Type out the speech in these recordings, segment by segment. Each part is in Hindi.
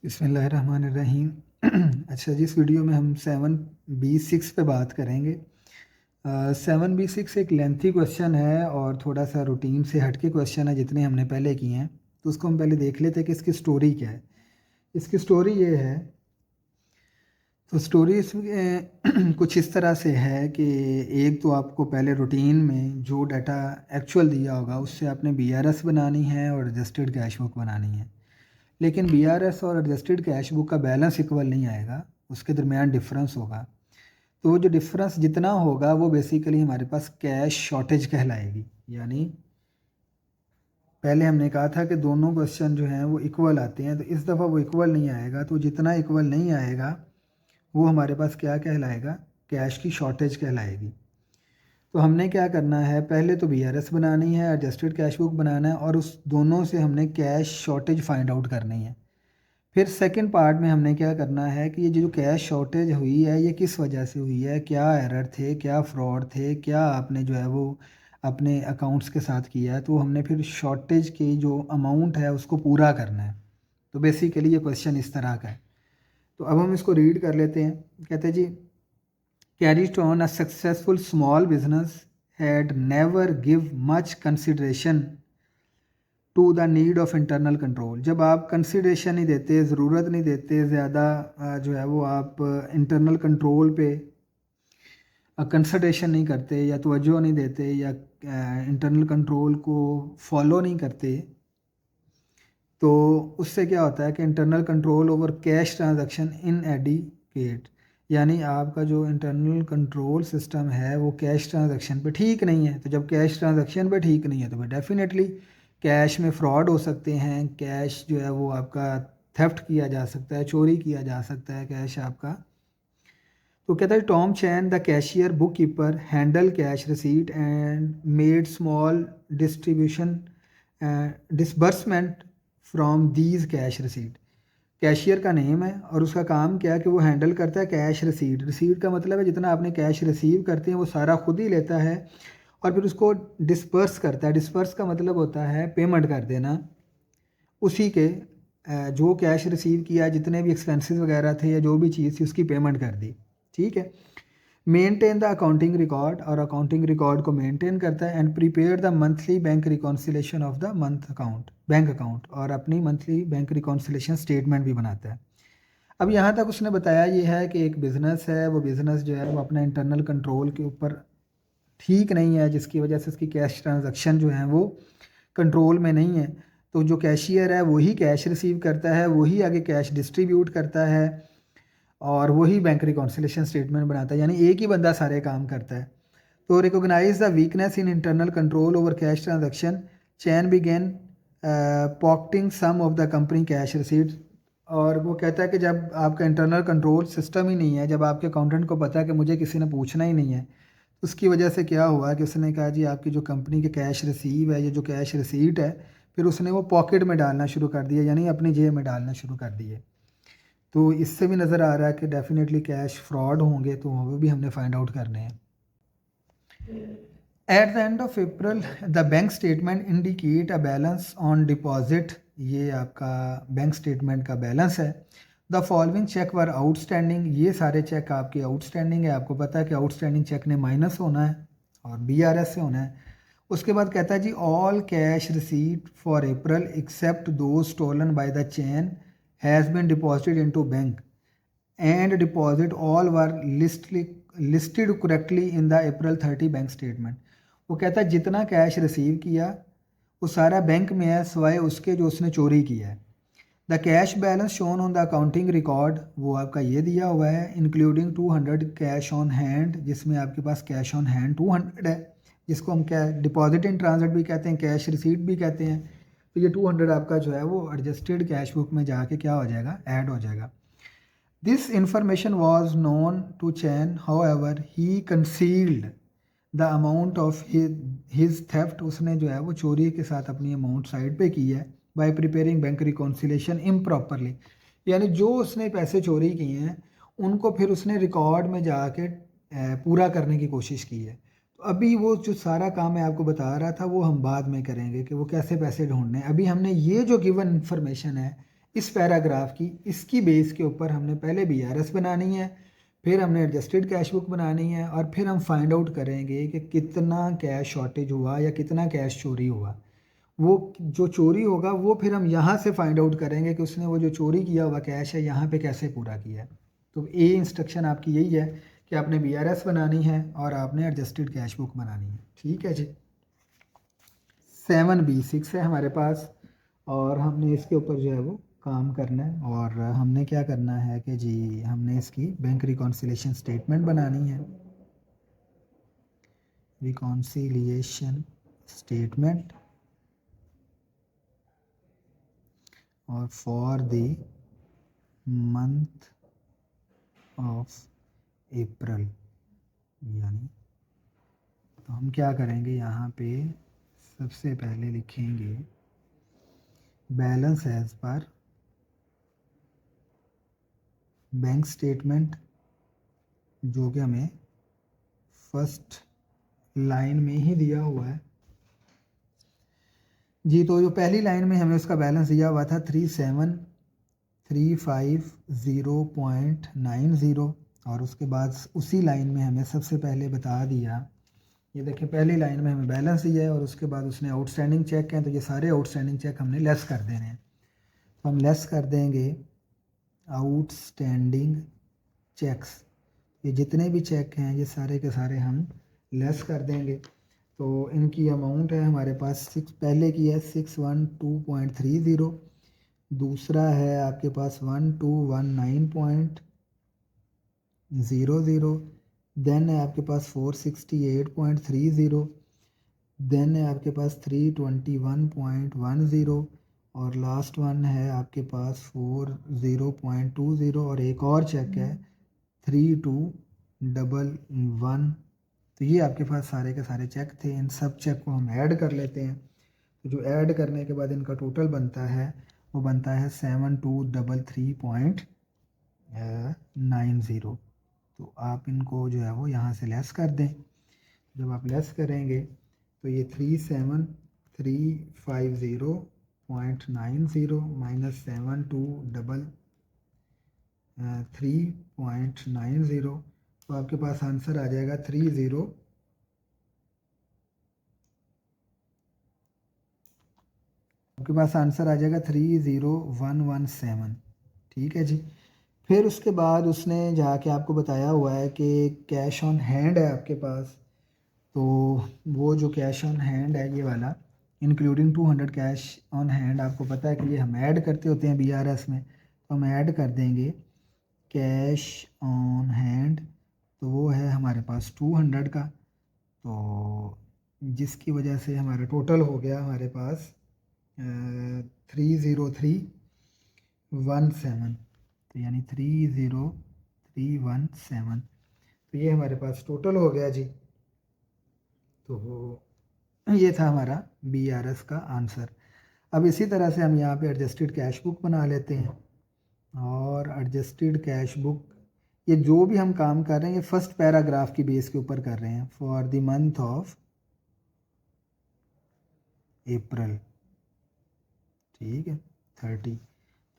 बिस्मिल्लाहिर्रहमानिर्रहीम। अच्छा जी, इस वीडियो में हम 7B6 पे बात करेंगे। 7B6 एक लेंथी क्वेश्चन है और थोड़ा सा रूटीन से हटके क्वेश्चन है जितने हमने पहले किए हैं। तो उसको हम पहले देख लेते हैं कि इसकी स्टोरी क्या है। इसकी स्टोरी ये है, तो स्टोरी इसमें कुछ इस तरह से है कि एक तो आपको पहले रूटीन में जो डाटा एक्चुअल दिया होगा उससे आपने BRS बनानी है और एडजस्टेड कैश बुक बनानी है। लेकिन BRS और एडजस्टेड कैश बुक का बैलेंस इक्वल नहीं आएगा, उसके दरमियान डिफरेंस होगा। तो वो जो डिफरेंस जितना होगा वो बेसिकली हमारे पास कैश शॉर्टेज कहलाएगी। यानी पहले हमने कहा था कि दोनों क्वेश्चन जो हैं वो इक्वल आते हैं, तो इस दफ़ा वो इक्वल नहीं आएगा। तो जितना इक्वल नहीं आएगा वो हमारे पास क्या कहलाएगा, कैश की शॉर्टेज कहलाएगी। तो हमने क्या करना है, पहले तो BRS बनानी है, एडजस्टेड कैश बुक बनाना है और उस दोनों से हमने कैश शॉर्टेज फाइंड आउट करनी है। फिर सेकंड पार्ट में हमने क्या करना है कि ये जो कैश शॉर्टेज हुई है ये किस वजह से हुई है, क्या एरर थे, क्या फ्रॉड थे, क्या आपने जो है वो अपने अकाउंट्स के साथ किया है। तो हमने फिर शॉर्टेज की जो अमाउंट है उसको पूरा करना है। तो बेसिकली ये क्वेश्चन इस तरह का है। तो अब हम इसको रीड कर लेते हैं। कहते हैं जी, carried on a successful small business had never give much consideration to the need of internal control. जब आप कंसिडरेशन नहीं देते, ज़रूरत नहीं देते ज़्यादा, जो है वो आप इंटरनल कंट्रोल पे कंसल्टेशन नहीं करते या तवज्जो नहीं देते या इंटरनल कंट्रोल को फॉलो नहीं करते, तो उससे क्या होता है कि internal control over cash transaction इनएडिक्वेट, यानी आपका जो इंटरनल कंट्रोल सिस्टम है वो कैश ट्रांजैक्शन पे ठीक नहीं है। तो जब कैश ट्रांजैक्शन पे ठीक नहीं है तो फिर डेफिनेटली कैश में फ्रॉड हो सकते हैं, कैश जो है वो आपका थेफ्ट किया जा सकता है, चोरी किया जा सकता है कैश आपका। तो कहता है Tom chain the cashier book keeper handle cash receipt and made small distribution disbursement from these cash receipt. Cashier का नेम है और उसका काम क्या है कि वो हैंडल करता है कैश रिसीट। रिसीट का मतलब है जितना आपने कैश रिसीव करते हैं वो सारा खुद ही लेता है और फिर उसको डिस्पर्स करता है। डिस्पर्स का मतलब होता है पेमेंट कर देना उसी के, जो कैश रिसीव किया, जितने भी एक्सपेंसेस वगैरह थे या जो भी चीज़ थी उसकी पेमेंट कर दी। ठीक है। मेंटेन द अकाउंटिंग रिकॉर्ड, और अकाउंटिंग रिकॉर्ड को मेंटेन करता है। And prepare the monthly bank reconciliation of the month account, bank account, और अपनी मंथली बैंक रिकॉन्सिलेशन स्टेटमेंट भी बनाता है। अब यहाँ तक उसने बताया ये है कि एक बिज़नेस है, वो बिज़नेस जो है वो अपना इंटरनल कंट्रोल के ऊपर ठीक नहीं है, जिसकी वजह से उसकी कैश ट्रांजैक्शन जो है वो कंट्रोल में नहीं है। तो जो कैशियर है वही कैश रिसीव करता है, वही आगे कैश डिस्ट्रीब्यूट करता है और वही बैंक रिकॉन्सिलेशन स्टेटमेंट बनाता है, यानी एक ही बंदा सारे काम करता है। तो recognize the weakness in internal control over cash transaction, Chan begin pocketing some of the company cash receipt. और वो कहता है कि जब आपका इंटरनल कंट्रोल सिस्टम ही नहीं है, जब आपके अकाउंटेंट को पता है कि मुझे किसी ने पूछना ही नहीं है, उसकी वजह से क्या हुआ कि उसने कहा जी आपकी जो कंपनी के कैश रिसीव है, ये जो कैश रिसीट है, फिर उसने वो पॉकेट में डालना शुरू कर दिया, यानी अपनी जेब में डालना शुरू कर दिए। तो इससे भी नज़र आ रहा है कि डेफिनेटली कैश फ्रॉड होंगे, तो वो भी हमने फाइंड आउट करने हैं। At the end of April the bank statement indicate a balance on deposit, ये आपका बैंक स्टेटमेंट का बैलेंस है। The following cheque were outstanding, ये सारे चेक आपके आउटस्टैंडिंग है। आपको पता है कि आउटस्टैंडिंग चेक ने माइनस होना है और BRS से होना है। उसके बाद कहता है जी all cash receipt for April except two stolen by the chain has been deposited into bank and deposit all were listed correctly in the April 30 bank statement. वो कहता है जितना कैश रिसीव किया वो सारा बैंक में है सिवाय उसके जो उसने चोरी किया है। The cash balance shown on the accounting record, वो आपका ये दिया हुआ है, इंक्लूडिंग 200 कैश ऑन हैंड, जिसमें आपके पास कैश ऑन हैंड 200 है, जिसको हम क्या डिपॉजिट इन ट्रांजिट भी कहते हैं, कैश रिसीट भी कहते हैं। तो ये 200 आपका जो है वो एडजस्टेड कैश बुक में जाके क्या हो जाएगा, ऐड हो जाएगा। This information was known to Chen, however, he concealed the amount of his theft, उसने जो है वो चोरी के साथ अपनी अमाउंट साइड पे की है, by preparing bank reconciliation improperly, यानी जो उसने पैसे चोरी किए हैं उनको फिर उसने रिकॉर्ड में जाके पूरा करने की कोशिश की है। तो अभी वो जो सारा काम मैं आपको बता रहा था वो हम बाद में करेंगे कि वो कैसे पैसे ढूंढने हैं। अभी हमने ये जो गिवन इन्फॉर्मेशन है इस पैराग्राफ की, इसकी बेस के ऊपर हमने पहले BRS बनानी है, फिर हमने एडजस्टेड कैश बुक बनानी है, और फिर हम फाइंड आउट करेंगे कि कितना कैश शॉर्टेज हुआ या कितना कैश चोरी हुआ। वो जो चोरी होगा वो फिर हम यहाँ से फाइंड आउट करेंगे कि उसने वो जो चोरी किया हुआ कैश है यहाँ पे कैसे पूरा किया है। तो ए इंस्ट्रक्शन आपकी यही है कि आपने BRS बनानी है और आपने एडजस्टेड कैश बुक बनानी है। ठीक है जी। 7B6 है हमारे पास, और हमने इसके ऊपर जो है वो काम करना है, और हमने क्या करना है कि जी हमने इसकी बैंक रिकॉन्सिलिएशन स्टेटमेंट बनानी है। रिकॉन्सिलिएशन स्टेटमेंट और for the month of April, यानी तो हम क्या करेंगे, यहाँ पे सबसे पहले लिखेंगे balance as per bank statement, जो कि हमें फर्स्ट लाइन में ही दिया हुआ है जी। तो जो पहली लाइन में हमें उसका बैलेंस दिया हुआ था 37,350.90, और उसके बाद उसी लाइन में हमें सबसे पहले बता दिया, ये देखिए पहली लाइन में हमें बैलेंस दिया है और उसके बाद उसने आउटस्टैंडिंग चेक हैं, तो ये सारे आउटस्टैंडिंग चेक हमने लेस कर देने हैं। तो हम लेस कर देंगे आउटस्टैंडिंग चेक्स, ये जितने भी चेक हैं ये सारे के सारे हम लेस कर देंगे। तो इनकी अमाउंट है हमारे पास पहले की है 612.30, दूसरा है आपके पास 1219.00, देन है आपके पास 468.30, देन है आपके पास 321.10, और लास्ट वन है आपके पास 40.20, और एक और चेक है 3211। तो ये आपके पास सारे के सारे चेक थे। इन सब चेक को हम ऐड कर लेते हैं, तो जो ऐड करने के बाद इनका टोटल बनता है वो बनता है 7233.90। तो आप इनको जो है वो यहाँ से लेस कर दें। जब आप लेस करेंगे तो ये 37,350.90 माइनस 7233.90, तो आपके पास आंसर आ जाएगा 30117। ठीक है जी। फिर उसके बाद उसने जाके आपको बताया हुआ है कि कैश ऑन हैंड है आपके पास, तो वो जो कैश ऑन हैंड है ये वाला इंक्लूडिंग 200 कैश ऑन हैंड, आपको पता है कि ये हम ऐड करते होते हैं BRS में, तो हम ऐड कर देंगे कैश ऑन हैंड, तो वो है हमारे पास 200 का, तो जिसकी वजह से हमारा टोटल हो गया हमारे पास 30317, तो यानी 30317, तो ये हमारे पास टोटल हो गया जी। तो ये था हमारा BRS का आंसर। अब इसी तरह से हम यहाँ पे एडजस्टेड कैश बुक बना लेते हैं, और एडजस्टेड कैश बुक, ये जो भी हम काम कर रहे हैं ये फर्स्ट पैराग्राफ की बेस के ऊपर कर रहे हैं, for the month of April. ठीक है 30,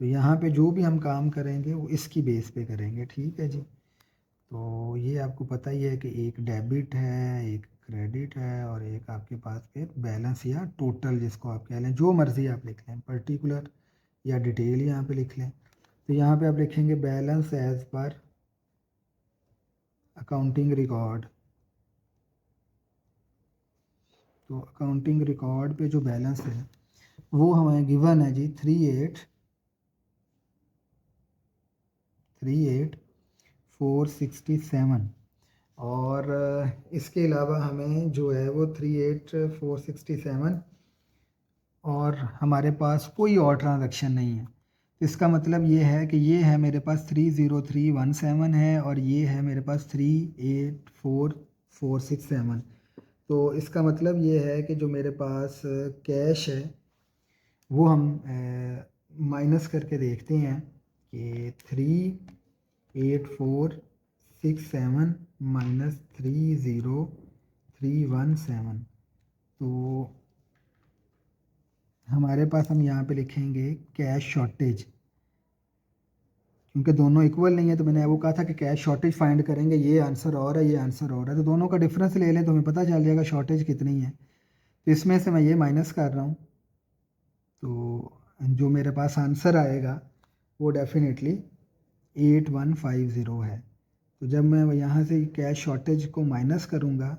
तो यहाँ पे जो भी हम काम करेंगे वो इसकी बेस पे करेंगे। ठीक है जी। तो ये आपको पता ही है कि एक डेबिट है, एक क्रेडिट है, और एक आपके पास फिर बैलेंस या टोटल, जिसको आप कह लें, जो मर्ज़ी आप लिख लें, पर्टिकुलर या डिटेल यहाँ पे लिख लें। तो यहाँ पे आप लिखेंगे balance as per accounting record. तो अकाउंटिंग रिकॉर्ड पे जो बैलेंस है वो हमें गिवन है जी 38,467, और इसके अलावा हमें जो है वो 38,467, और हमारे पास कोई और ट्रांजैक्शन नहीं है। तो इसका मतलब ये है कि ये है मेरे पास 30317 है, और ये है मेरे पास 384467। तो इसका मतलब ये है कि जो मेरे पास कैश है वो हम माइनस करके देखते हैं कि 38,467 माइनस 30,317, तो हमारे पास हम यहाँ पे लिखेंगे कैश शॉर्टेज। क्योंकि दोनों इक्वल नहीं है। तो मैंने वो कहा था कि कैश शॉर्टेज फाइंड करेंगे, ये आंसर और है, ये आंसर और है, तो दोनों का डिफरेंस ले लें तो हमें पता चल जाएगा शॉर्टेज कितनी है। तो इसमें से मैं ये माइनस कर रहा हूँ, तो जो मेरे पास आंसर आएगा वो डेफिनेटली 8150 है। तो जब मैं यहाँ से कैश शॉर्टेज को माइनस करूँगा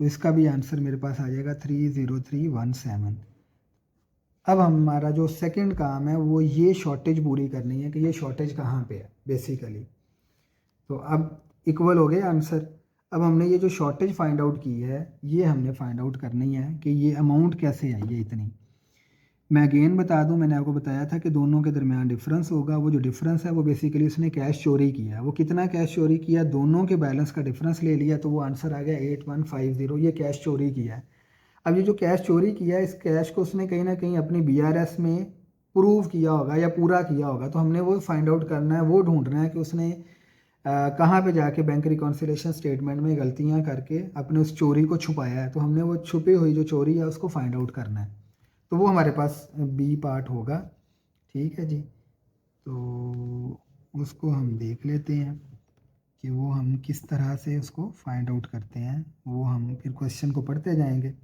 तो इसका भी आंसर मेरे पास आ जाएगा 30317। अब हमारा जो सेकंड काम है वो ये शॉर्टेज पूरी करनी है कि ये शॉर्टेज कहाँ पे है बेसिकली। तो अब इक्वल हो गए आंसर। अब हमने ये जो शॉर्टेज फाइंड आउट की है ये हमने फाइंड आउट करनी है कि ये अमाउंट कैसे आई है इतनी। मैं अगेन बता दूं, मैंने आपको बताया था कि दोनों के दरमियान डिफरेंस होगा। वो जो डिफरेंस है वो बेसिकली उसने कैश चोरी किया। वो कितना कैश चोरी किया, दोनों के बैलेंस का डिफरेंस ले लिया, तो वो आंसर आ गया 8150। ये कैश चोरी किया है। अब ये जो कैश चोरी किया है, इस कैश को उसने कहीं ना कहीं अपनी BRS में प्रूव किया होगा या पूरा किया होगा। तो हमने वो फाइंड आउट करना है, वो ढूंढना है कि उसने कहाँ पे जाके बैंक रिकॉन्सिलेशन स्टेटमेंट में गलतियाँ करके अपने उस चोरी को छुपाया है। तो हमने वो छुपी हुई जो चोरी है उसको फाइंड आउट करना है। तो वो हमारे पास बी पार्ट होगा। ठीक है जी, तो उसको हम देख लेते हैं कि वो हम किस तरह से उसको फाइंड आउट करते हैं। वो हम फिर क्वेश्चन को पढ़ते जाएंगे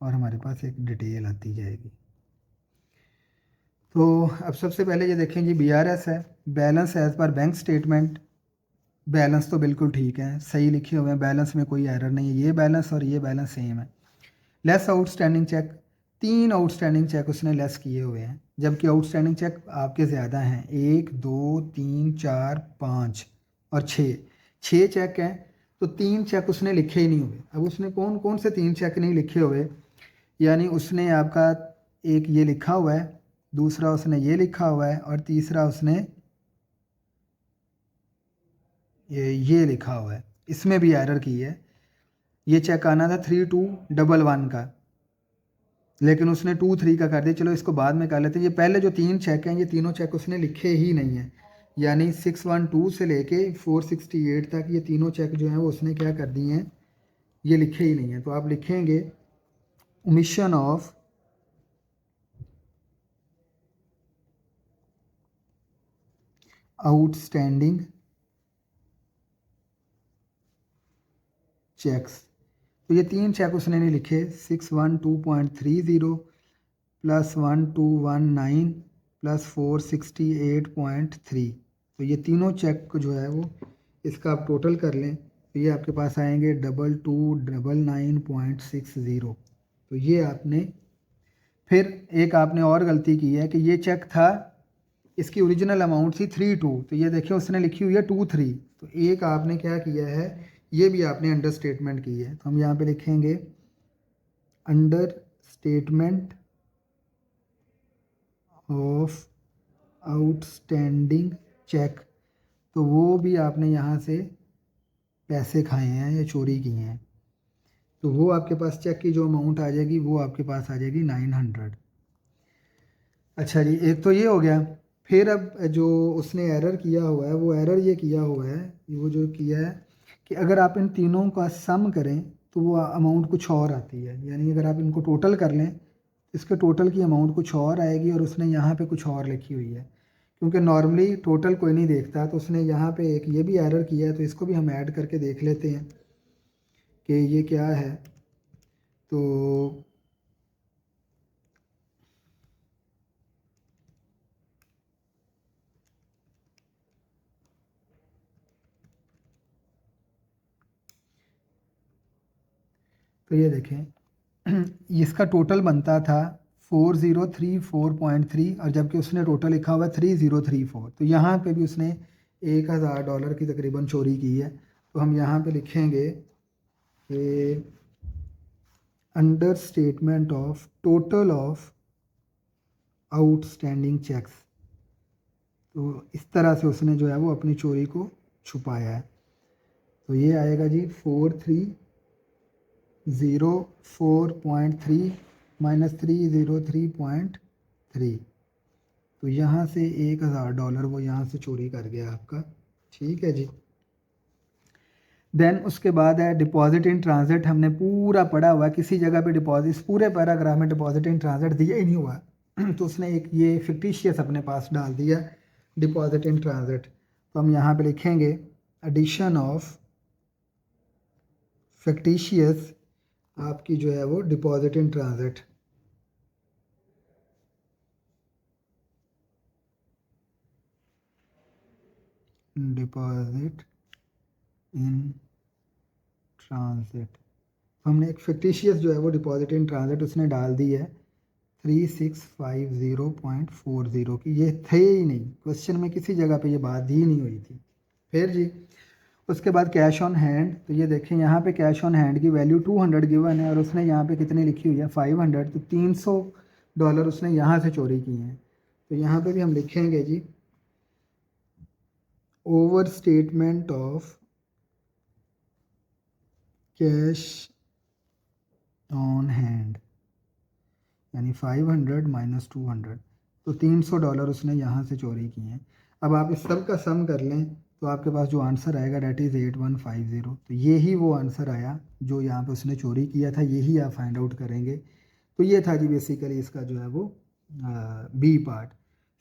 और हमारे पास एक डिटेल आती जाएगी। तो अब सबसे पहले ये देखें जी, BRS है, balance as per bank statement. Balance तो बिल्कुल ठीक है, सही लिखे हुए हैं, बैलेंस में कोई एरर नहीं है। ये बैलेंस और ये बैलेंस सेम है। Less outstanding cheque, 3 outstanding cheque उसने लेस किए हुए हैं, जबकि आउटस्टैंडिंग चेक आपके ज़्यादा हैं, 1 2 3 4 5 और 6 चेक हैं। तो 3 चेक उसने लिखे ही नहीं हुए। अब उसने कौन कौन से 3 चेक नहीं लिखे हुए, यानी उसने आपका एक ये लिखा हुआ है, दूसरा उसने ये लिखा हुआ है और तीसरा उसने ये लिखा हुआ है। इसमें भी एरर की है। ये चेक आना था 3211 का, लेकिन उसने 23 का कर दिया। चलो इसको बाद में कर लेते हैं। ये पहले जो 3 चेक हैं ये तीनों चेक उसने लिखे ही नहीं है, यानी 612 से लेके 468 तक ये तीनों चेक जो हैं वो उसने क्या कर दिए हैं, ये लिखे ही नहीं है। तो आप लिखेंगे ओमिशन ऑफ आउटस्टैंडिंग चेक्स। तो ये 3 चेक उसने नहीं लिखे, 612.30 प्लस 1219 प्लस 468.3। तो ये तीनों चेक को जो है वो इसका आप टोटल कर लें तो ये आपके पास आएंगे 2299.60। तो ये आपने फिर एक आपने और गलती की है कि ये चेक था, इसकी ओरिजिनल अमाउंट थी 32, तो ये देखिए उसने लिखी हुई है 23। तो एक आपने क्या किया है, ये भी आपने अंडर स्टेटमेंट की है। तो हम यहाँ पे लिखेंगे under statement of outstanding cheque. तो वो भी आपने यहाँ से पैसे खाए हैं या चोरी किए हैं। तो वो आपके पास चेक की जो अमाउंट आ जाएगी वो आपके पास आ जाएगी 900। अच्छा जी, एक तो ये हो गया। फिर अब जो उसने एरर किया हुआ है, वो एरर ये किया हुआ है, वो जो किया है कि अगर आप इन तीनों का सम करें तो वो अमाउंट कुछ और आती है। यानी अगर आप इनको टोटल कर लें, इसके टोटल की अमाउंट कुछ और आएगी और उसने यहाँ पे कुछ और लिखी हुई है। क्योंकि नॉर्मली टोटल कोई नहीं देखता, तो उसने यहाँ पे एक ये भी एरर किया है। तो इसको भी हम ऐड करके देख लेते हैं कि ये क्या है। तो ये देखें इसका टोटल बनता था 4034.3 और जबकि उसने टोटल लिखा हुआ है 3034। तो यहाँ पे भी उसने $1000 की तकरीबन चोरी की है। तो हम यहाँ पे लिखेंगे कि under statement of total of outstanding cheques. तो इस तरह से उसने जो है वो अपनी चोरी को छुपाया है। तो ये आएगा जी 4304.3 माइनस 303.3। तो यहाँ से $1000 वो यहाँ से चोरी कर गया आपका। ठीक है जी। देन उसके बाद है डिपॉजिट इन ट्रांजिट। हमने पूरा पढ़ा हुआ, किसी जगह पे डिपॉजिट, पूरे पैराग्राफ में डिपॉजिट इन ट्रांजिट दिया ही नहीं हुआ। तो उसने एक ये फिक्टिशियस अपने पास डाल दिया। Deposit in transit. तो हम यहाँ पे लिखेंगे एडिशन ऑफ फिक्टिशियस आपकी जो है वो deposit in transit. Deposit in transit, तो हमने एक फिक्टिशियस जो है वो डिपॉजिट इन ट्रांजिट उसने डाल दी है 3650.40 की। ये थे ही नहीं, क्वेश्चन में किसी जगह पे ये बात ही नहीं हुई थी। फिर जी उसके बाद कैश ऑन हैंड, तो ये देखें यहाँ पे कैश ऑन हैंड की वैल्यू 200 गिवन है और उसने यहाँ पे कितनी लिखी हुई है 500, तो $300 उसने यहाँ से चोरी किए हैं। तो यहाँ पे भी हम लिखेंगे जी over statement of cash on hand, यानी 500 माइनस 200, तो $300 उसने यहाँ से चोरी किए हैं। अब आप इस सब का सम कर लें तो आपके पास जो आंसर आएगा डेट इज़ 8150। तो ये ही वो आंसर आया जो यहाँ पे उसने चोरी किया था, यही आप फाइंड आउट करेंगे। तो ये था जी बेसिकली इसका जो है वो बी पार्ट।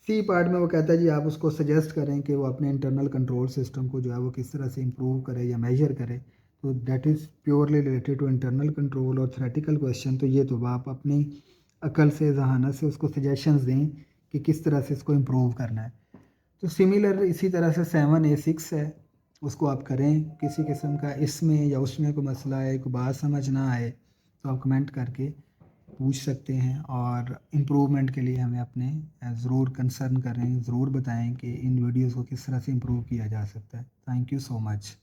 सी पार्ट में वो कहता है जी आप उसको सजेस्ट करें कि वो अपने इंटरनल कंट्रोल सिस्टम को जो है वो किस तरह से इम्प्रूव करे या मेजर करे। तो that is purely related to internal control और थ्योरेटिकल क्वेश्चन। तो ये तो आप अपनी अकल से जहानत से उसको सजेशंस दें कि किस तरह से इसको इम्प्रूव करना है। तो सिमिलर इसी तरह से 7A6 है, उसको आप करें। किसी किस्म का इसमें या उसमें कोई मसला है, कोई बात समझ ना आए तो आप कमेंट करके पूछ सकते हैं और इम्प्रूवमेंट के लिए हमें अपने ज़रूर कंसर्न करें, ज़रूर बताएं कि इन वीडियोज़ को किस तरह से इम्प्रूव किया जा सकता है। Thank you so much.